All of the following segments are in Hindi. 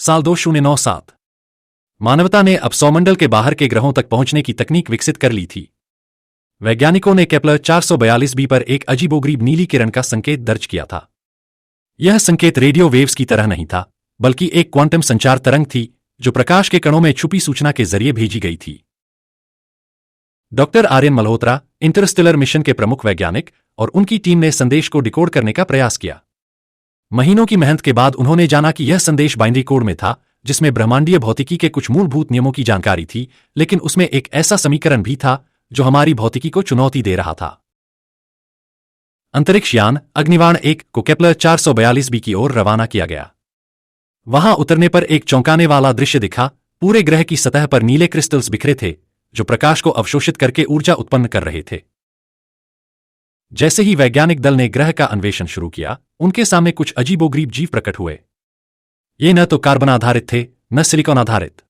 साल 2097। मानवता ने अब सौरमंडल के बाहर के ग्रहों तक पहुंचने की तकनीक विकसित कर ली थी। वैज्ञानिकों ने केपलर 442b पर एक अजीबोगरीब नीली किरण का संकेत दर्ज किया था। यह संकेत रेडियो वेव्स की तरह नहीं था, बल्कि एक क्वांटम संचार तरंग थी जो प्रकाश के कणों में छुपी सूचना के जरिए भेजी गई थी। Doctor Aryan Malhotra, interstellar mission के प्रमुख वैज्ञानिक, और उनकी टीम ने संदेश को डिकोड करने का प्रयास किया। महीनों की मेहनत के बाद उन्होंने जाना कि यह संदेश बाइनरी कोड में था, जिसमें ब्रह्मांडीय भौतिकी के कुछ मूलभूत नियमों की जानकारी थी, लेकिन उसमें एक ऐसा समीकरण भी था जो हमारी भौतिकी को चुनौती दे रहा था। अंतरिक्ष यान अग्निबाण 1 को केपलर 442b की ओर रवाना किया गया। वहां उतरने पर एक चौंकाने वाला दृश्य दिखा। पूरे ग्रह की सतह पर नीले क्रिस्टल्स बिखरे थे जो प्रकाश को अवशोषित करके ऊर्जा उत्पन्न कर रहे थे। जैसे ही वैज्ञानिक दल ने ग्रह का अन्वेषण शुरू किया, उनके सामने कुछ अजीबोगरीब जीव प्रकट हुए। ये न तो कार्बन आधारित थे, न सिलिकॉन आधारित।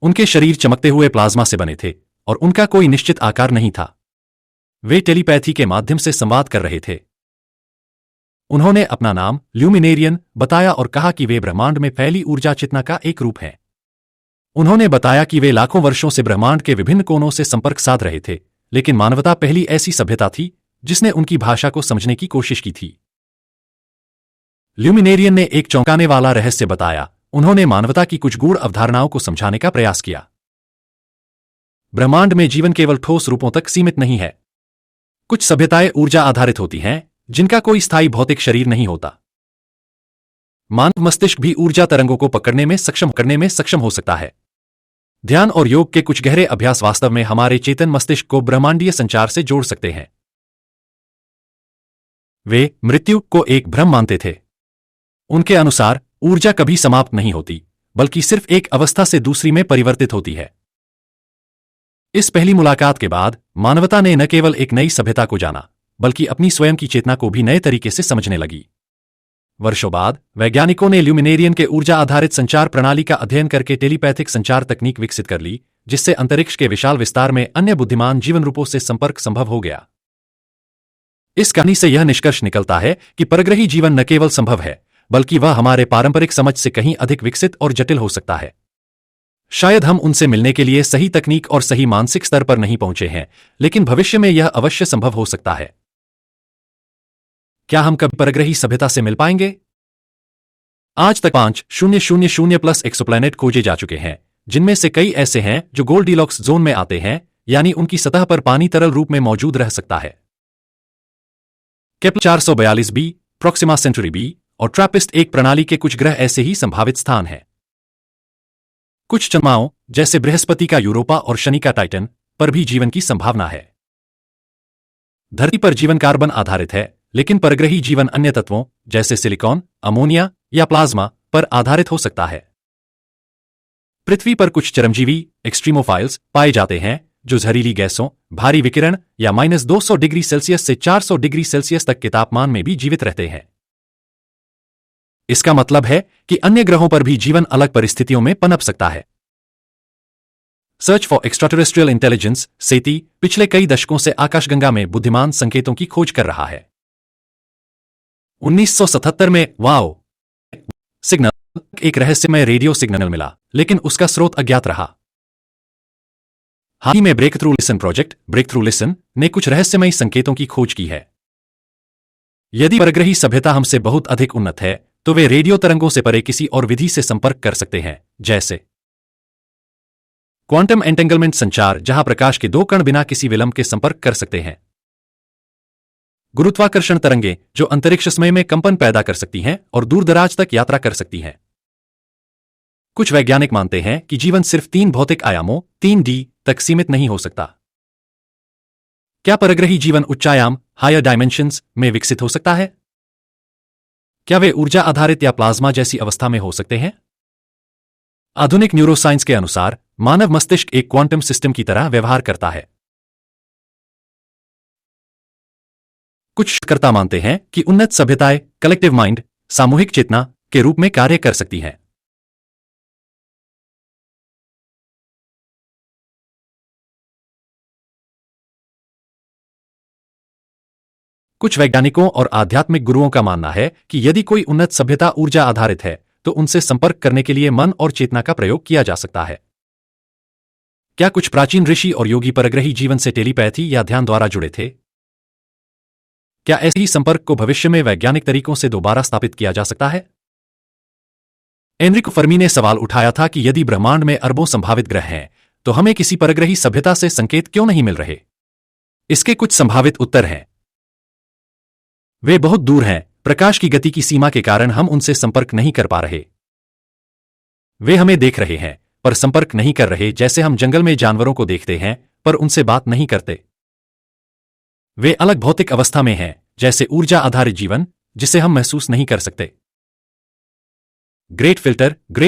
उनके शरीर चमकते हुए प्लाज्मा से बने थे और उनका कोई निश्चित आकार नहीं था। वे टेलीपैथी के माध्यम से संवाद कर रहे थे। उन्होंने अपना नाम ल्यूमिनेरियन बताया और कहा कि वे ब्रह्मांड में फैली ऊर्जा चेतना का एक रूप है। उन्होंने बताया कि वे लाखों वर्षों से ब्रह्मांड के विभिन्न कोनों से संपर्क साध रहे थे, लेकिन मानवता पहली ऐसी सभ्यता थी जिसने उनकी भाषा को समझने की कोशिश की थी। ल्यूमिनेरियन ने एक चौंकाने वाला रहस्य बताया। उन्होंने मानवता की कुछ गूढ़ अवधारणाओं को समझाने का प्रयास किया। ब्रह्मांड में जीवन केवल ठोस रूपों तक सीमित नहीं है। कुछ सभ्यताएं ऊर्जा आधारित होती हैं, जिनका कोई स्थायी भौतिक शरीर नहीं होता। मानव मस्तिष्क भी ऊर्जा तरंगों को पकड़ने में सक्षम हो सकता है। ध्यान और योग के कुछ गहरे अभ्यास वास्तव में हमारे चेतन मस्तिष्क को ब्रह्मांडीय संचार से जोड़ सकते हैं। वे मृत्यु को एक भ्रम मानते थे। उनके अनुसार ऊर्जा कभी समाप्त नहीं होती, बल्कि सिर्फ एक अवस्था से दूसरी में परिवर्तित होती है। इस पहली मुलाकात के बाद मानवता ने न केवल एक नई सभ्यता को जाना, बल्कि अपनी स्वयं की चेतना को भी नए तरीके से समझने लगी। वर्षों बाद वैज्ञानिकों ने ल्यूमिनेरियन के ऊर्जा आधारित संचार प्रणाली का अध्ययन करके टेलीपैथिक संचार तकनीक विकसित कर ली, जिससे अंतरिक्ष के विशाल विस्तार में अन्य बुद्धिमान जीवन रूपों से संपर्क संभव हो गया। इस कहानी से यह निष्कर्ष निकलता है कि परग्रही जीवन न केवल संभव है, बल्कि वह हमारे पारंपरिक समझ से कहीं अधिक विकसित और जटिल हो सकता है। शायद हम उनसे मिलने के लिए सही तकनीक और सही मानसिक स्तर पर नहीं पहुंचे हैं, लेकिन भविष्य में यह अवश्य संभव हो सकता है। क्या हम कभी परग्रही सभ्यता से मिल पाएंगे? आज तक 5000+ एक्सोप्लैनेट खोजे जा चुके हैं, जिनमें से कई ऐसे हैं जो गोल्डीलॉक्स जोन में आते हैं, यानी उनकी सतह पर पानी तरल रूप में मौजूद रह सकता है। Kepler 442b, Proxima Centauri B और ट्रैपिस्ट एक प्रणाली के कुछ ग्रह ऐसे ही संभावित स्थान हैं। कुछ चंद्रमाओं जैसे बृहस्पति का यूरोपा और शनि का टाइटन पर भी जीवन की संभावना है। धरती पर जीवन कार्बन आधारित है, लेकिन परग्रही जीवन अन्य तत्वों जैसे सिलिकॉन, अमोनिया या प्लाज्मा पर आधारित हो सकता है। पृथ्वी पर कुछ चरमजीवी एक्सट्रीमोफाइल्स पाए जाते हैं जो जहरीली गैसों, भारी विकिरण या -200 डिग्री सेल्सियस से 400 डिग्री सेल्सियस तक के तापमान में भी जीवित रहते हैं। इसका मतलब है कि अन्य ग्रहों पर भी जीवन अलग परिस्थितियों में पनप सकता है। सर्च फॉर एक्स्ट्राटेरेस्ट्रियल इंटेलिजेंस सेती पिछले कई दशकों से आकाशगंगा में बुद्धिमान संकेतों की खोज कर रहा है। 1977 में वाओ सिग्नल एक रहस्यमय रेडियो सिग्नल मिला, लेकिन उसका स्रोत अज्ञात रहा। हाल ही में breakthrough listen project breakthrough listen ने कुछ रहस्यमयी संकेतों की खोज की है। यदि परग्रही सभ्यता हमसे बहुत अधिक उन्नत है, तो वे रेडियो तरंगों से परे किसी और विधि से संपर्क कर सकते हैं, जैसे क्वांटम एंटेंगलमेंट संचार, जहां प्रकाश के दो कण बिना किसी विलंब के संपर्क कर सकते हैं। गुरुत्वाकर्षण तरंगें जो अंतरिक्ष समय में कंपन पैदा कर सकती हैं और दूरदराज तक यात्रा कर सकती हैं। कुछ वैज्ञानिक मानते हैं कि जीवन सिर्फ 3 भौतिक आयामों 3D तक सीमित नहीं हो सकता। क्या परग्रही जीवन उच्चायाम हायर डायमेंशंस में विकसित हो सकता है? क्या वे ऊर्जा आधारित या प्लाज्मा जैसी अवस्था में हो सकते हैं? आधुनिक न्यूरोसाइंस के अनुसार मानव मस्तिष्क एक क्वांटम सिस्टम की तरह व्यवहार करता है। कुछ शोधकर्ता मानते हैं कि उन्नत सभ्यताएं कलेक्टिव माइंड सामूहिक चेतना के रूप में कार्य कर सकती हैं। कुछ वैज्ञानिकों और आध्यात्मिक गुरुओं का मानना है कि यदि कोई उन्नत सभ्यता ऊर्जा आधारित है, तो उनसे संपर्क करने के लिए मन और चेतना का प्रयोग किया जा सकता है। क्या कुछ प्राचीन ऋषि और योगी परग्रही जीवन से टेलीपैथी या ध्यान द्वारा जुड़े थे? क्या ऐसे ही संपर्क को भविष्य में वैज्ञानिक तरीकों से दोबारा स्थापित किया जा सकता है? एनरिको फर्मी ने सवाल उठाया था कि यदि ब्रह्मांड में अरबों संभावित ग्रह हैं, तो हमें किसी परग्रही सभ्यता से संकेत क्यों नहीं मिल रहे? इसके कुछ संभावित उत्तर हैं। वे बहुत दूर हैं, प्रकाश की गति की सीमा के कारण हम उनसे संपर्क नहीं कर पा रहे। वे हमें देख रहे हैं, पर संपर्क नहीं कर रहे, जैसे हम जंगल में जानवरों को देखते हैं, पर उनसे बात नहीं करते। वे अलग भौतिक अवस्था में हैं, जैसे ऊर्जा आधारित जीवन, जिसे हम महसूस नहीं कर सकते। ग्रेट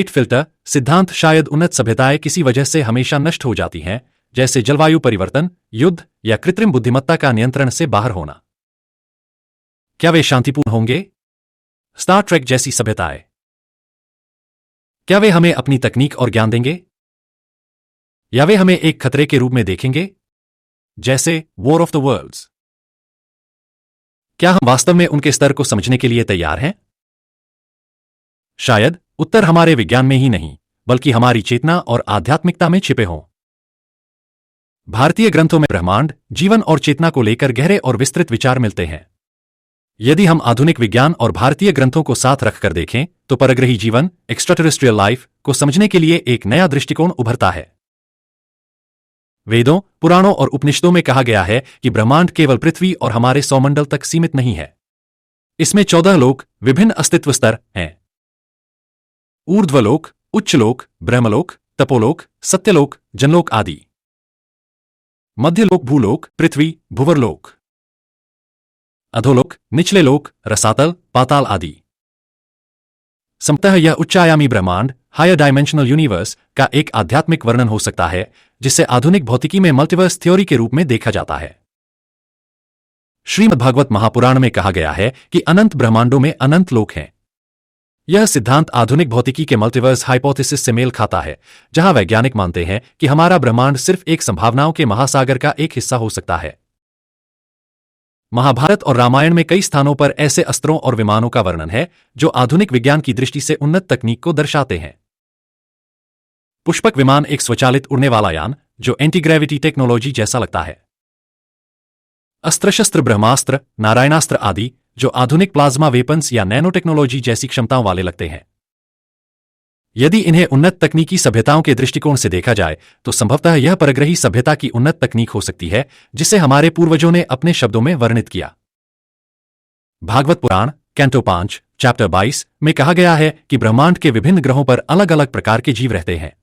फिल्टर सिद्धांत शायद उन्नत सभ्यताएं किसी वजह से हमेशा नष्ट हो जाती हैं, जैसे जलवायु परिवर्तन, युद्ध या कृत्रिम बुद्धिमत्ता का नियंत्रण से बाहर होना। क्या वे शांतिपूर्ण होंगे? स्टार ट्रेक जैसी सभ्यताएं। क्या वे हमें अपनी तकनीक और ज्ञान देंगे? या वे हमें एक खतरे के रूप में देखेंगे, जैसे वॉर ऑफ द वर्ल्ड्स? क्या हम वास्तव में उनके स्तर को समझने के लिए तैयार हैं? शायद उत्तर हमारे विज्ञान में ही नहीं, बल्कि हमारी चेतना और आध्यात्मिकता में छिपे हों। भारतीय ग्रंथों में ब्रह्मांड, जीवन और चेतना को लेकर गहरे और विस्तृत विचार मिलते हैं। यदि हम आधुनिक विज्ञान और भारतीय ग्रंथों को साथ रखकर देखें, तो परग्रही जीवन, एक्स्ट्राटेरेस्ट्रियल लाइफ, को समझने के लिए एक नया दृष्टिकोण उभरता है। वेदों, पुराणों और उपनिषदों में कहा गया है कि ब्रह्मांड केवल पृथ्वी और हमारे सौमंडल तक सीमित नहीं है। इसमें 14 लोक, विभिन्न अस्तित्व स्तर हैं। ऊर्ध्वलोक, उच्चलोक, ब्रह्मलोक, तपोलोक, सत्यलोक, जनलोक आदि। मध्यलोक, भूलोक, पृथ्वी, भुवरलोक। अधोलोक, निचले लोक, रसातल, पाताल आदि। संभवतः यह उच्चायामी ब्रह्मांड, हायर डायमेंशनल यूनिवर्स, का एक आध्यात्मिक वर्णन हो सकता है, जिसे आधुनिक भौतिकी में मल्टीवर्स थ्योरी के रूप में देखा जाता है। श्रीमद्भागवत महापुराण में कहा गया है कि अनंत ब्रह्मांडों में अनंत लोक हैं। यह सिद्धांत आधुनिक भौतिकी के मल्टीवर्स हाइपोथेसिस से मेल खाता है, जहां वैज्ञानिक मानते हैं कि हमारा ब्रह्मांड सिर्फ एक संभावनाओं के महासागर का एक हिस्सा हो सकता है। महाभारत और रामायण में कई स्थानों पर ऐसे अस्त्रों और विमानों का वर्णन है जो आधुनिक विज्ञान की दृष्टि से उन्नत तकनीक को दर्शाते हैं। पुष्पक विमान एक स्वचालित उड़ने वाला यान जो एंटीग्रेविटी टेक्नोलॉजी जैसा लगता है। अस्त्र शस्त्र, ब्रह्मास्त्र, नारायणास्त्र आदि, जो आधुनिक प्लाज्मा वेपन्स या नैनो टेक्नोलॉजी जैसी क्षमताओं वाले लगते हैं। यदि इन्हें उन्नत तकनीकी सभ्यताओं के दृष्टिकोण से देखा जाए, तो संभवतः यह परग्रही सभ्यता की उन्नत तकनीक हो सकती है, जिसे हमारे पूर्वजों ने अपने शब्दों में वर्णित किया। भागवत पुराण, कैंटो 5, चैप्टर 22 में कहा गया है कि ब्रह्मांड के विभिन्न ग्रहों पर अलग अलग प्रकार के जीव रहते हैं।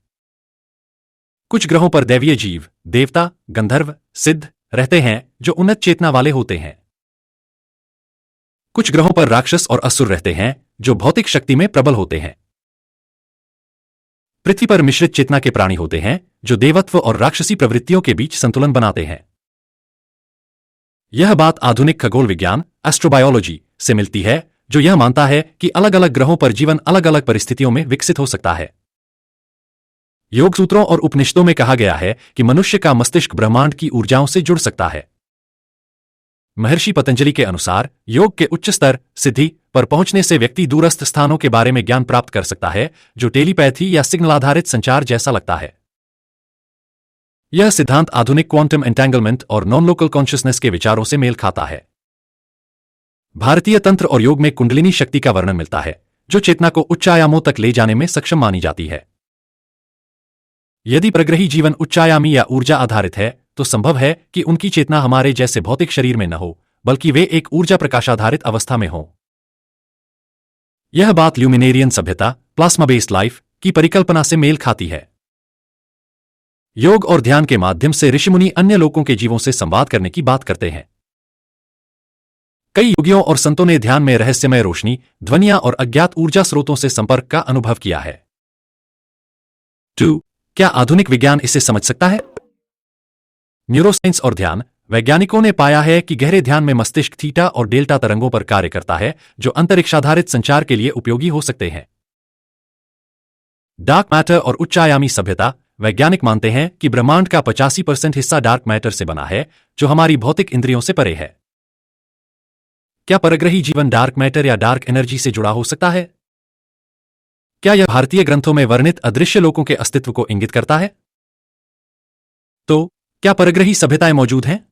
कुछ ग्रहों पर दैवीय जीव, देवता, गंधर्व, सिद्ध रहते हैं जो उन्नत चेतना वाले होते हैं। कुछ ग्रहों पर राक्षस और असुर रहते हैं जो भौतिक शक्ति में प्रबल होते हैं। पृथ्वी पर मिश्रित चेतना के प्राणी होते हैं जो देवत्व और राक्षसी प्रवृत्तियों के बीच संतुलन बनाते हैं। यह बात आधुनिक खगोल विज्ञान, एस्ट्रोबायोलॉजी, से मिलती है, जो यह मानता है कि अलग अलग ग्रहों पर जीवन अलग अलग परिस्थितियों में विकसित हो सकता है। योग सूत्रों और उपनिषदों में कहा गया है कि मनुष्य का मस्तिष्क ब्रह्मांड की ऊर्जाओं से जुड़ सकता है। महर्षि पतंजलि के अनुसार योग के उच्च स्तर, सिद्धि, पर पहुंचने से व्यक्ति दूरस्थ स्थानों के बारे में ज्ञान प्राप्त कर सकता है, जो टेलीपैथी या सिग्नल आधारित संचार जैसा लगता है। यह सिद्धांत आधुनिक क्वांटम एंटेंगलमेंट और नॉन लोकल कॉन्शियसनेस के विचारों से मेल खाता है। भारतीय तंत्र और योग में कुंडलिनी शक्ति का वर्णन मिलता है, जो चेतना को उच्च आयामों तक ले जाने में सक्षम मानी जाती है। यदि परग्रही जीवन उच्चायामी या ऊर्जा आधारित है, तो संभव है कि उनकी चेतना हमारे जैसे भौतिक शरीर में न हो, बल्कि वे एक ऊर्जा प्रकाशाधारित अवस्था में हों। यह बात ल्यूमिनेरियन सभ्यता, प्लाज्मा बेस्ड लाइफ, की परिकल्पना से मेल खाती है। योग और ध्यान के माध्यम से ऋषिमुनि अन्य लोकों के जीवों से संवाद करने की बात करते हैं। कई योगियों और संतों ने ध्यान में रहस्यमय रोशनी, ध्वनियां और अज्ञात ऊर्जा स्रोतों से संपर्क का अनुभव किया है। 2. क्या आधुनिक विज्ञान इसे समझ सकता है? न्यूरोसाइंस और ध्यान वैज्ञानिकों ने पाया है कि गहरे ध्यान में मस्तिष्क थीटा और डेल्टा तरंगों पर कार्य करता है, जो अंतरिक्षाधारित संचार के लिए उपयोगी हो सकते हैं। डार्क मैटर और उच्चायामी सभ्यता वैज्ञानिक मानते हैं कि ब्रह्मांड का 85% हिस्सा डार्क मैटर से बना है, जो हमारी भौतिक इंद्रियों से परे है। क्या परग्रही जीवन डार्क मैटर या डार्क एनर्जी से जुड़ा हो सकता है? क्या यह भारतीय ग्रंथों में वर्णित अदृश्य लोकों के अस्तित्व को इंगित करता है? तो क्या परग्रही सभ्यताएं मौजूद हैं?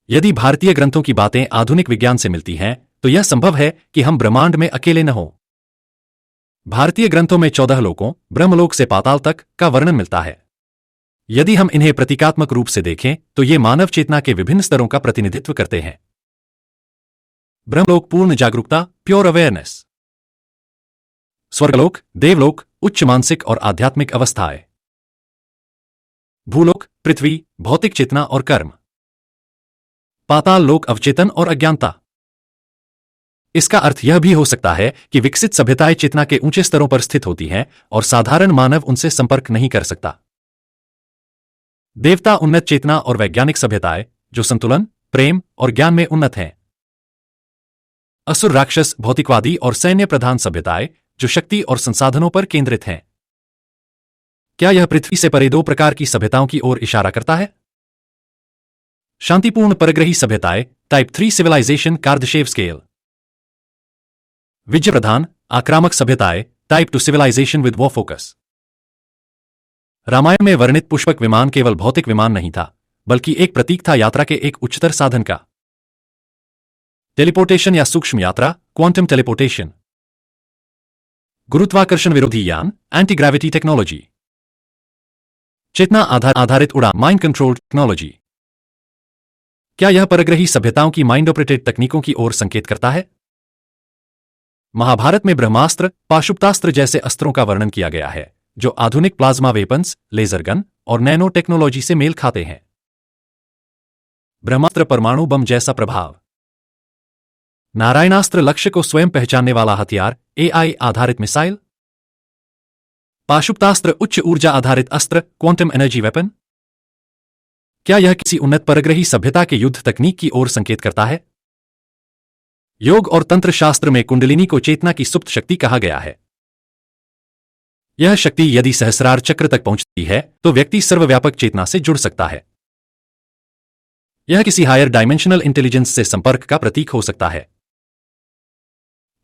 यदि भारतीय ग्रंथों की बातें आधुनिक विज्ञान से मिलती हैं, तो यह संभव है कि हम ब्रह्मांड में अकेले न हों। भारतीय ग्रंथों में 14 लोकों, ब्रह्मलोक से पाताल तक का वर्णन मिलता है। यदि हम इन्हें प्रतीकात्मक रूप से देखें, तो ये मानव चेतना के विभिन्न स्तरों का प्रतिनिधित्व करते हैं। ब्रह्मलोक पूर्ण जागरूकता, प्योर अवेयरनेस। स्वर्गलोक, देवलोक, उच्च मानसिक और आध्यात्मिक अवस्थाएं। भूलोक, पृथ्वी, भौतिक चेतना और कर्म। पाताल लोक, अवचेतन और अज्ञानता। इसका अर्थ यह भी हो सकता है कि विकसित सभ्यताएं चेतना के ऊंचे स्तरों पर स्थित होती हैं और साधारण मानव उनसे संपर्क नहीं कर सकता। देवता, उन्नत चेतना और वैज्ञानिक सभ्यताएं जो संतुलन, प्रेम और ज्ञान में उन्नत हैं। असुर, राक्षस, भौतिकवादी और सैन्य प्रधान सभ्यताएं जो शक्ति और संसाधनों पर केंद्रित हैं। क्या यह पृथ्वी से परे 2 प्रकार की सभ्यताओं की ओर इशारा करता है? शांतिपूर्ण परग्रही सभ्यताएं, टाइप 3 सिविलाइजेशन, कार्दशेव स्केल। विजय प्रधान, आक्रामक सभ्यताएं, type 2 civilisation with war focus. Ramayana में वर्णित पुष्पक विमान केवल भौतिक विमान नहीं था, बल्कि एक प्रतीक था यात्रा के एक उच्चतर साधन का। टेलीपोर्टेशन या सूक्ष्म यात्रा, क्वांटम टेलीपोर्टेशन। गुरुत्वाकर्षण विरोधी यान, एंटी ग्रेविटी टेक्नोलॉजी। चेतना आधारित उड़ान, माइंड कंट्रोल टेक्नोलॉजी। क्या यह परग्रही सभ्यताओं की माइंड ऑपरेटेड तकनीकों की ओर संकेत करता है? महाभारत में ब्रह्मास्त्र, पाशुपतास्त्र जैसे अस्त्रों का वर्णन किया गया है, जो आधुनिक प्लाज्मा वेपन्स, लेजर गन और नैनो टेक्नोलॉजी से मेल खाते हैं। ब्रह्मास्त्र, परमाणु बम जैसा प्रभाव। नारायणास्त्र, लक्ष्य को स्वयं पहचानने वाला हथियार, एआई आधारित मिसाइल। पाशुपतास्त्र, उच्च ऊर्जा आधारित अस्त्र, क्वांटम एनर्जी वेपन। क्या यह किसी उन्नत परग्रही सभ्यता के युद्ध तकनीक की ओर संकेत करता है? योग और तंत्र शास्त्र में कुंडलिनी को चेतना की सुप्त शक्ति कहा गया है। यह शक्ति यदि सहस्रार चक्र तक पहुंचती है, तो व्यक्ति सर्वव्यापक चेतना से जुड़ सकता है। यह किसी हायर डायमेंशनल इंटेलिजेंस से संपर्क का प्रतीक हो सकता है।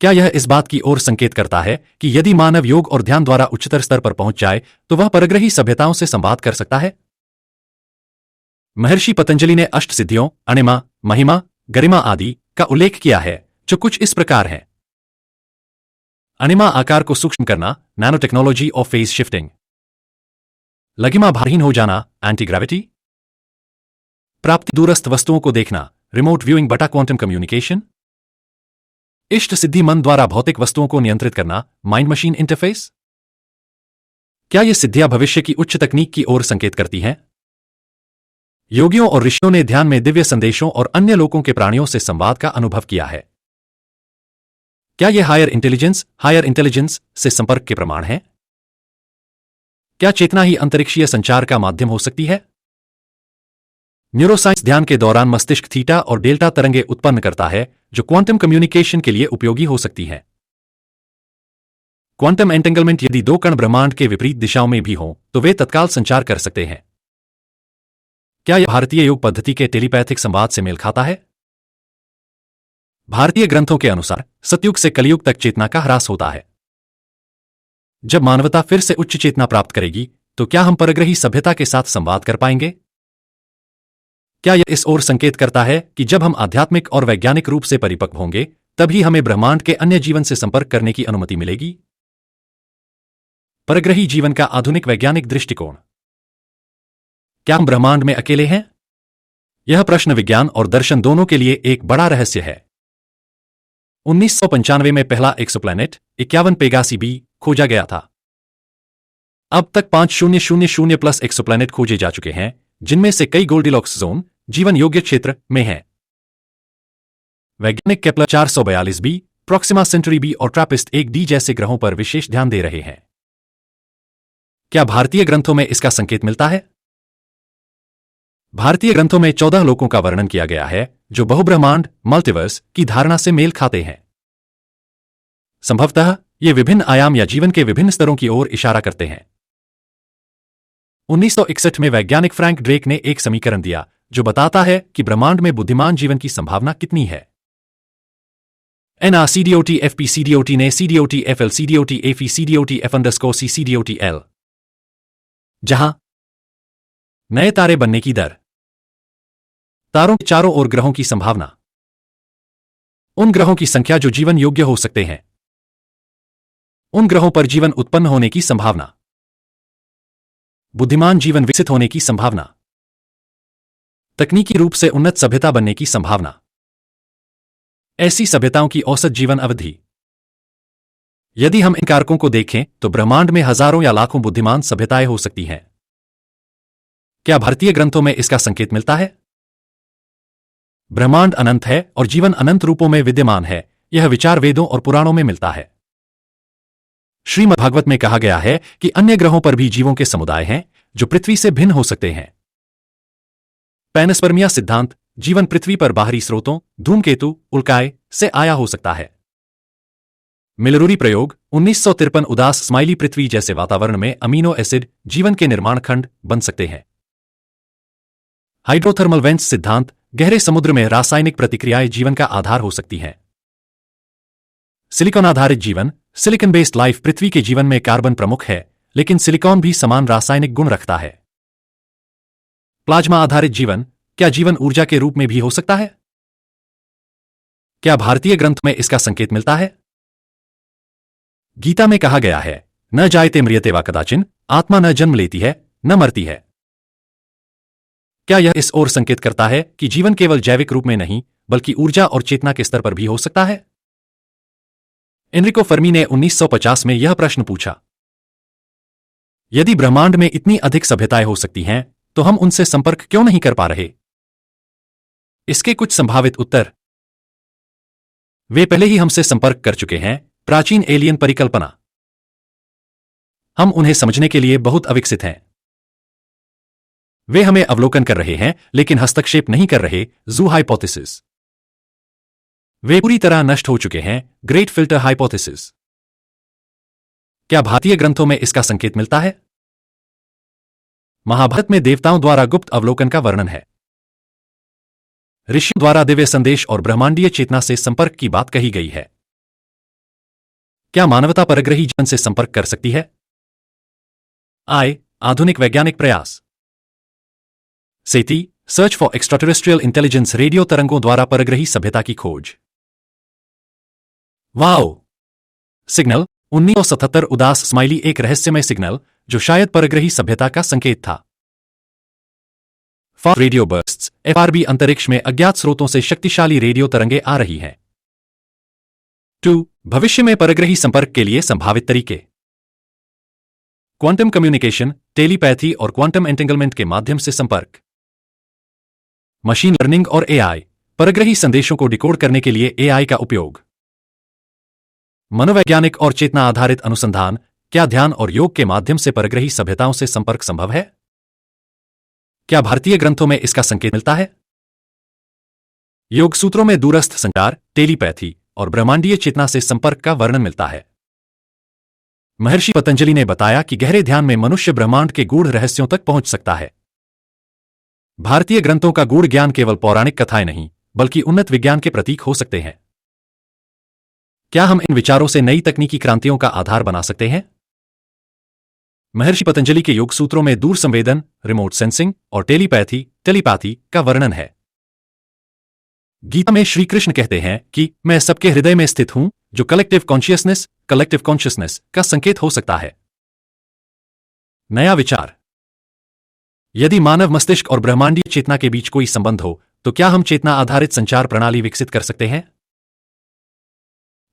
क्या यह इस बात की ओर संकेत करता है कि यदि मानव योग और ध्यान द्वारा उच्चतर स्तर पर पहुंच जाए, तो वह परग्रही सभ्यताओं से संवाद कर सकता है? महर्षि पतंजलि ने अष्ट सिद्धियों, अणिमा, महिमा, गरिमा आदि का उल्लेख किया है, जो कुछ इस प्रकार हैं। अणिमा, आकार को सूक्ष्म करना, नैनो टेक्नोलॉजी और फेज शिफ्टिंग। लघिमा, भारहीन हो जाना, एंटी ग्रेविटी। प्राप्ति, दूरस्थ वस्तुओं को देखना, रिमोट व्यूइंग बटा क्वांटम कम्युनिकेशन। इष्ट सिद्धि, मन द्वारा भौतिक वस्तुओं को नियंत्रित करना, माइंड मशीन इंटरफेस। क्या ये सिद्धियां भविष्य की उच्च तकनीक की ओर संकेत करती हैं? योगियों और ऋषियों ने ध्यान में दिव्य संदेशों और अन्य लोकों के प्राणियों से संवाद का अनुभव किया है। क्या ये हायर इंटेलिजेंस से संपर्क के प्रमाण हैं? क्या चेतना ही अंतरिक्षीय संचार का माध्यम हो सकती है? न्यूरोसाइंस ध्यान के दौरान मस्तिष्क थीटा और डेल्टा तरंगें उत्पन्न करता है, जो क्वांटम कम्युनिकेशन के लिए उपयोगी हो सकती हैं। क्वांटम एंटेंगलमेंट, यदि 2 कण ब्रह्मांड के विपरीत दिशाओं में भी हों, तो वे तत्काल संचार कर सकते हैं। क्या यह भारतीय योग पद्धति के टेलीपैथिक संवाद से मेल खाता है? भारतीय ग्रंथों के अनुसार सतयुग से कलयुग तक चेतना का ह्रास होता है। जब मानवता फिर से उच्च चेतना प्राप्त करेगी, तो क्या हम परग्रही सभ्यता के साथ संवाद कर पाएंगे? क्या यह इस ओर संकेत करता है कि जब हम आध्यात्मिक और वैज्ञानिक रूप से परिपक्व होंगे, तभी हमें ब्रह्मांड के अन्य जीवन से संपर्क करने की अनुमति मिलेगी? परग्रही जीवन का आधुनिक वैज्ञानिक दृष्टिकोण। क्या हम ब्रह्मांड में अकेले हैं? यह प्रश्न विज्ञान और दर्शन दोनों के लिए एक बड़ा रहस्य है। 1995 में पहला एक्सोप्लैनेट 51 पेगासी बी खोजा गया था। अब तक 5000 प्लस एक्सोप्लैनेट खोजे जा चुके हैं, जिनमें से कई गोल्डिलॉक्स जोन, जीवन योग्य क्षेत्र में हैं। वैज्ञानिक Kepler 442 B, Proxima Centauri B और ट्रैपिस्ट 1D जैसे ग्रहों पर विशेष ध्यान दे रहे हैं। क्या भारतीय ग्रंथों में इसका संकेत मिलता है? भारतीय ग्रंथों में 14 लोकों का वर्णन किया गया है, जो बहुब्रह्मांड, मल्टीवर्स की धारणा से मेल खाते हैं। संभवतः ये विभिन्न आयाम या जीवन के विभिन्न स्तरों की ओर इशारा करते हैं। 1961 में वैज्ञानिक फ्रैंक ड्रेक ने एक समीकरण दिया, जो बताता है कि ब्रह्मांड में बुद्धिमान जीवन की संभावना कितनी है। NRCDOT FPCDOT ने CDOT FL CDOT AFE CDOT F_C CDOT L। जहां नए तारे बनने की दर, तारों के चारों ओर ग्रहों की संभावना, उन ग्रहों की संख्या जो जीवन योग्य हो सकते हैं, उन ग्रहों पर जीवन उत्पन्न होने की संभावना, बुद्धिमान जीवन विकसित होने की संभावना, तकनीकी रूप से उन्नत सभ्यता बनने की संभावना, ऐसी सभ्यताओं की औसत जीवन अवधि। यदि हम इन कारकों को देखें तो ब्रह्मांड में हजारों या लाखों बुद्धिमान सभ्यताएं हो सकती हैं। क्या भारतीय ग्रंथों में इसका संकेत मिलता है? ब्रह्मांड अनंत है और जीवन अनंत रूपों में विद्यमान है, यह विचार वेदों और पुराणों में मिलता है। श्रीमद्भागवत में कहा गया है कि अन्य ग्रहों पर भी जीवों के समुदाय हैं जो पृथ्वी से भिन्न हो सकते हैं। पैनस्पर्मिया सिद्धांत, जीवन पृथ्वी पर बाहरी स्रोतों, धूमकेतु, उल्काएं से आया हो सकता है। मिलरूरी प्रयोग 1953 उदास स्माइली पृथ्वी जैसे वातावरण में अमीनो एसिड जीवन के निर्माण खंड बन सकते हैं। हाइड्रोथर्मल वेंट्स सिद्धांत, गहरे समुद्र में रासायनिक प्रतिक्रियाएं जीवन का आधार हो सकती हैं। सिलिकॉन आधारित जीवन, सिलिकॉन बेस्ड लाइफ, पृथ्वी के जीवन में कार्बन प्रमुख है लेकिन सिलिकॉन भी समान रासायनिक गुण रखता है। प्लाज्मा आधारित जीवन, क्या जीवन ऊर्जा के रूप में भी हो सकता है? क्या भारतीय ग्रंथ में इसका संकेत मिलता है? गीता में कहा गया है, न जायते म्रियते वा कदाचिन, आत्मा न जन्म लेती है न मरती है। क्या यह इस ओर संकेत करता है कि जीवन केवल जैविक रूप में नहीं बल्कि ऊर्जा और चेतना के स्तर पर भी हो सकता है? एनरिको फर्मी ने 1950 में यह प्रश्न पूछा, यदि ब्रह्मांड में इतनी अधिक सभ्यताएं हो सकती हैं तो हम उनसे संपर्क क्यों नहीं कर पा रहे? इसके कुछ संभावित उत्तर, वे पहले ही हमसे संपर्क कर चुके हैं। प्राचीन एलियन परिकल्पना, हम उन्हें समझने के लिए बहुत अविकसित हैं। वे हमें अवलोकन कर रहे हैं लेकिन हस्तक्षेप नहीं कर रहे। जू हाइपोथेसिस, वे पूरी तरह नष्ट हो चुके हैं। ग्रेट फिल्टर हाइपोथेसिस, क्या भारतीय ग्रंथों में इसका संकेत मिलता है? महाभारत में देवताओं द्वारा गुप्त अवलोकन का वर्णन है। ऋषियों द्वारा दिव्य संदेश और ब्रह्मांडीय चेतना से संपर्क की बात कही गई है। क्या मानवता परग्रही जीवन से संपर्क कर सकती है? आधुनिक वैज्ञानिक प्रयास, सेती, search for extraterrestrial intelligence, radio तरंगों द्वारा परग्रही सभ्यता की खोज। वाओ सिग्नल 1977 उदास स्माइली, एक रहस्यमय सिग्नल जो शायद परग्रही सभ्यता का संकेत था। फार रेडियो बर्स्ट्स, FRB, अंतरिक्ष में अज्ञात स्रोतों से शक्तिशाली रेडियो तरंगे आ रही हैं। 2. भविष्य में परग्रही संपर्क के लिए संभावित तरीके, क्वांटम कम्युनिकेशन, टेलीपैथी और क्वांटम एंटेंगलमेंट के माध्यम से संपर्क, मशीन लर्निंग और AI, परग्रही संदेशों को डिकोड करने के लिए AI का उपयोग, मनोवैज्ञानिक और चेतना आधारित अनुसंधान, क्या ध्यान और योग के माध्यम से परग्रही सभ्यताओं से संपर्क संभव है? क्या भारतीय ग्रंथों में इसका संकेत मिलता है? योग सूत्रों में दूरस्थ संचार, टेलीपैथी और ब्रह्मांडीय चेतना से संपर्क का वर्णन मिलता है। महर्षि पतंजलि ने बताया कि गहरे ध्यान में मनुष्य ब्रह्मांड के गूढ़ रहस्यों तक पहुंच सकता है। भारतीय ग्रंथों का गूढ़ ज्ञान केवल पौराणिक कथाएं नहीं बल्कि उन्नत विज्ञान के प्रतीक हो सकते हैं। क्या हम इन विचारों से नई तकनीकी क्रांतियों का आधार बना सकते हैं? महर्षि पतंजलि के योग सूत्रों में दूर संवेदन, रिमोट सेंसिंग और टेलीपैथी का वर्णन है। गीता में श्री कृष्ण कहते हैं कि मैं सबके हृदय में स्थित हूं, जो कलेक्टिव कॉन्शियसनेस का संकेत हो सकता है। नया विचार, यदि मानव मस्तिष्क और ब्रह्मांडीय चेतना के बीच कोई संबंध हो तो क्या हम चेतना आधारित संचार प्रणाली विकसित कर सकते हैं?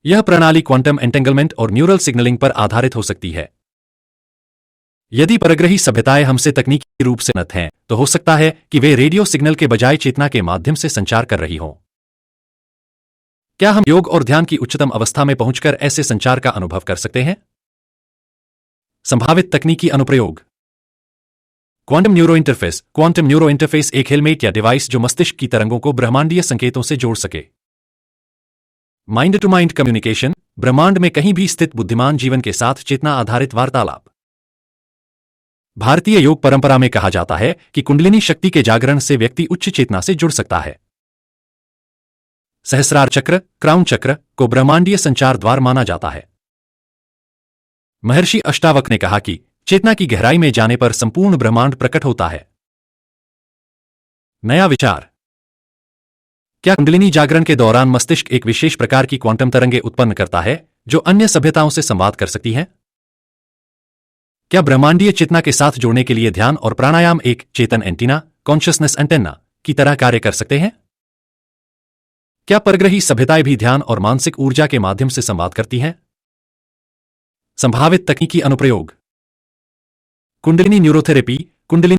यह प्रणाली क्वांटम एंटेंगलमेंट और न्यूरल सिग्नलिंग पर आधारित हो सकती है। यदि परग्रही सभ्यताएं हमसे तकनीकी रूप से उन्नत हैं तो हो सकता है कि वे रेडियो सिग्नल के बजाय चेतना के माध्यम से संचार कर रही हों। क्या हम योग और ध्यान की उच्चतम अवस्था में पहुंचकर ऐसे संचार का अनुभव कर सकते हैं? संभावित तकनीकी अनुप्रयोग, क्वांटम न्यूरो इंटरफेस एक हेलमेट या डिवाइस जो मस्तिष्क की तरंगों को ब्रह्मांडीय संकेतों से जोड़ सके। माइंड टू माइंड कम्युनिकेशन, ब्रह्मांड में कहीं भी स्थित बुद्धिमान जीवन के साथ चेतना आधारित वार्तालाप। भारतीय योग परंपरा में कहा जाता है कि कुंडलिनी शक्ति के जागरण से व्यक्ति उच्च चेतना से जुड़ सकता है। सहस्रार चक्र, क्राउन चक्र को ब्रह्मांडीय संचार द्वार माना जाता है। महर्षि अष्टावक्र ने कहा कि चेतना की गहराई में जाने पर संपूर्ण ब्रह्मांड प्रकट होता है। नया विचार। क्या कुंडलिनी जागरण के दौरान मस्तिष्क एक विशेष प्रकार की क्वांटम तरंगें उत्पन्न करता है जो अन्य सभ्यताओं से संवाद कर सकती हैं? क्या ब्रह्मांडीय चेतना के साथ जोड़ने के लिए ध्यान और प्राणायाम एक चेतन एंटीना, कॉन्शियसनेस एंटेना की तरह कार्य कर सकते हैं? क्या परग्रही सभ्यताएं भी ध्यान और मानसिक ऊर्जा के माध्यम से संवाद करती हैं? संभावित तकनीकी अनुप्रयोग। कुंडलिनी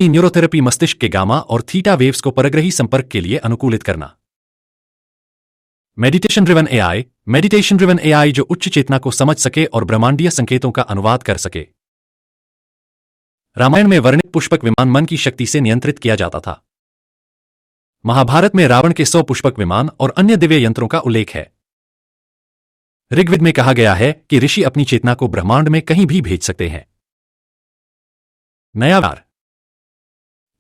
न्यूरोथेरेपी मस्तिष्क के गामा और थीटा वेव्स को परग्रही संपर्क के लिए अनुकूलित करना। मेडिटेशन ड्रिवन एआई जो उच्च चेतना को समझ सके और ब्रह्मांडीय संकेतों का अनुवाद कर सके। रामायण में वर्णित पुष्पक विमान मन की शक्ति से नियंत्रित किया जाता था। महाभारत में रावण के 100 पुष्पक विमान और अन्य दिव्य यंत्रों का उल्लेख है। ऋग्वेद में कहा गया है कि ऋषि अपनी चेतना को ब्रह्मांड में कहीं भी भेज सकते हैं। नया वार।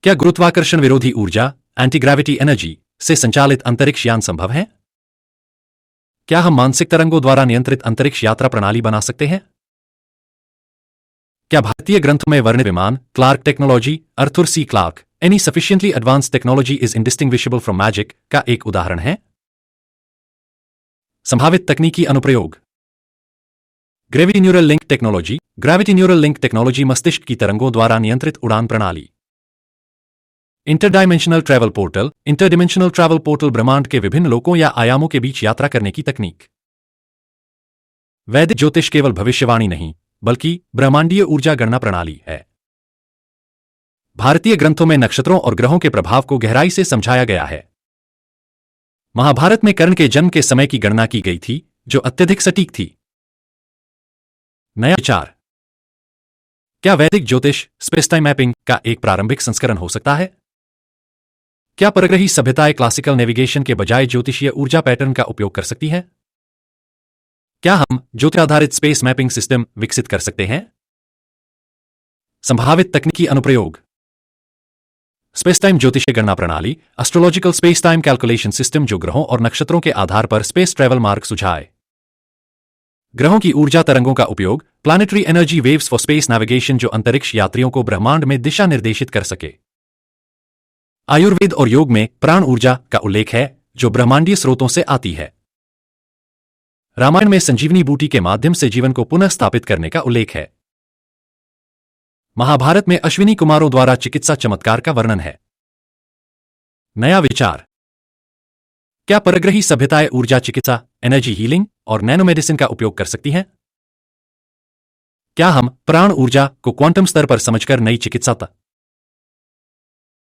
क्या गुरुत्वाकर्षण विरोधी ऊर्जा, एंटी-ग्रेविटी एनर्जी से संचालित अंतरिक्ष यान संभव है? क्या हम मानसिक तरंगों द्वारा नियंत्रित अंतरिक्ष यात्रा प्रणाली बना सकते हैं? क्या भारतीय ग्रंथों में वर्णित विमान Clarke technology, Arthur C Clarke, any sufficiently advanced technology is indistinguishable from magic का एक उदाहरण है? संभावित तकनीकी अनुप्रयोग। ग्रेविटी न्यूरल लिंक टेक्नोलॉजी मस्तिष्क की तरंगों द्वारा नियंत्रित उड़ान प्रणाली। इंटरडिमेंशनल ट्रैवल पोर्टल ब्रह्मांड के विभिन्न लोकों या आयामों के बीच यात्रा करने की तकनीक। वैदिक ज्योतिष केवल भविष्यवाणी नहीं बल्कि ब्रह्मांडीय ऊर्जा गणना प्रणाली है। भारतीय ग्रंथों में नक्षत्रों और ग्रहों के प्रभाव को गहराई से समझाया गया है। महाभारत में कर्ण के जन्म के समय की गणना की गई थी जो अत्यधिक सटीक थी। नया विचार। क्या वैदिक ज्योतिष स्पेस-टाइम मैपिंग का एक प्रारंभिक संस्करण हो सकता है? क्या परग्रही सभ्यताएं क्लासिकल नेविगेशन के बजाय ज्योतिषीय ऊर्जा पैटर्न का उपयोग कर सकती हैं? क्या हम ज्योतिराधारित स्पेस मैपिंग सिस्टम विकसित कर सकते हैं? संभावित तकनीकी अनुप्रयोग। स्पेस टाइम ज्योतिषीय गणना प्रणाली, astrological space time calculation system जो ग्रहों और नक्षत्रों के आधार पर स्पेस ट्रैवल मार्ग सुझाए। ग्रहों की ऊर्जा तरंगों का उपयोग, planetary energy waves for space navigation जो अंतरिक्ष यात्रियों को ब्रह्मांड में दिशा निर्देशित कर सके। आयुर्वेद और योग में प्राण ऊर्जा का उल्लेख है जो ब्रह्मांडीय स्रोतों से आती है। रामायण में संजीवनी बूटी के माध्यम से जीवन को पुनः स्थापित करने का उल्लेख है। महाभारत में अश्विनी कुमारों द्वारा चिकित्सा चमत्कार का वर्णन है। नया विचार। क्या परग्रही सभ्यताएं ऊर्जा चिकित्सा, एनर्जी हीलिंग और नैनोमेडिसिन का उपयोग कर सकती हैं? क्या हम प्राण ऊर्जा को क्वांटम स्तर पर समझकर नई चिकित्सा